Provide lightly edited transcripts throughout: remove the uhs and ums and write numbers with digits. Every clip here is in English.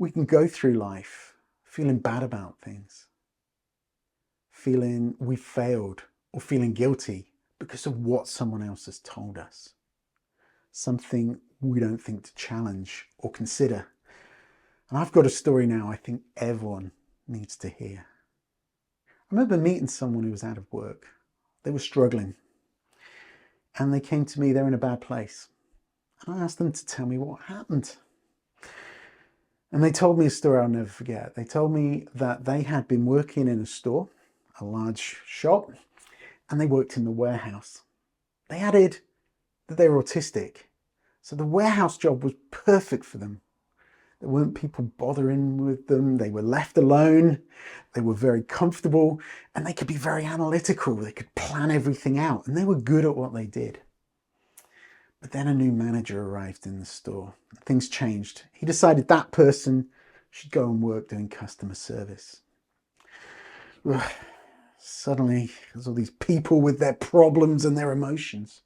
We can go through life feeling bad about things, feeling we failed, or feeling guilty because of what someone else has told us. Something we don't think to challenge or consider. And I've got a story now I think everyone needs to hear. I remember meeting someone who was out of work. They were struggling. And they came to me, they're in a bad place. And I asked them to tell me what happened. And they told me a story I'll never forget. They told me that they had been working in a store, a large shop, and they worked in the warehouse. They added that they were autistic. So the warehouse job was perfect for them. There weren't people bothering with them. They were left alone. They were very comfortable and they could be very analytical. They could plan everything out and they were good at what they did. But then a new manager arrived in the store. Things changed. He decided that person should go and work doing customer service. Suddenly, there's all these people with their problems and their emotions.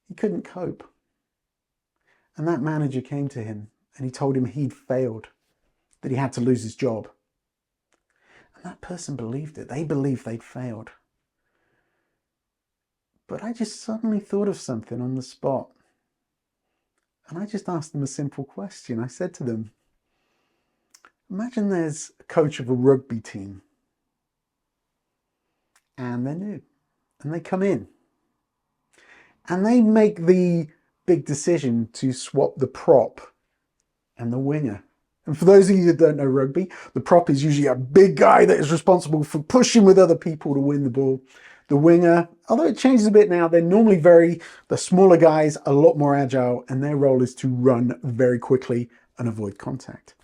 He couldn't cope. And that manager came to him and he told him he'd failed, that he had to lose his job. And that person believed it. They believed they'd failed. But I just suddenly thought of something on the spot. And I just asked them a simple question. I said to them, imagine there's a coach of a rugby team and they're new and they come in and they make the big decision to swap the prop and the winger. And for those of you that don't know rugby, the prop is usually a big guy that is responsible for pushing with other people to win the ball. The winger, although it changes a bit now, they're normally the smaller guys, a lot more agile, and their role is to run very quickly and avoid contact.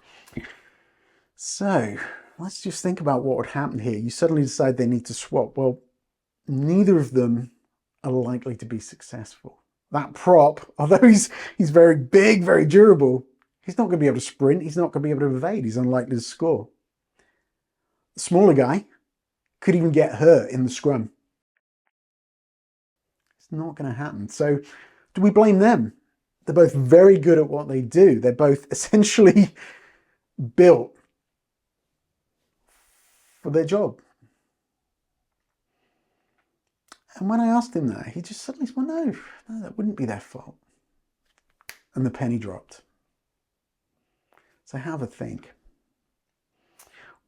So let's just think about what would happen here. You suddenly decide they need to swap. Well, neither of them are likely to be successful. That prop, although he's very big, very durable, he's not going to be able to sprint. He's not going to be able to evade. He's unlikely to score. The smaller guy could even get hurt in the scrum. It's not going to happen. So do we blame them? They're both very good at what they do. They're both essentially built for their job. And when I asked him that, he just suddenly said, well, no, that wouldn't be their fault. And the penny dropped. So have a think.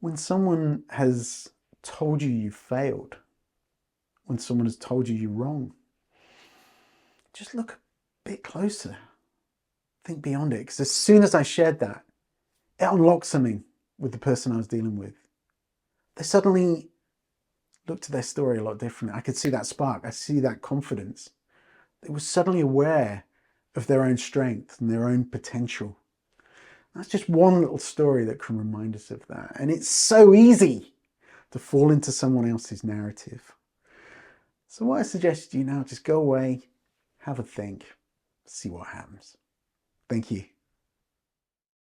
When someone has told you you failed, when someone has told you you're wrong, just look a bit closer. Think beyond it. Because as soon as I shared that, it unlocked something with the person I was dealing with. They suddenly looked at their story a lot differently. I could see that spark. I see that confidence. They were suddenly aware of their own strength and their own potential. That's just one little story that can remind us of that. And it's so easy to fall into someone else's narrative. So what I suggest you now, just go away, have a think, see what happens. Thank you.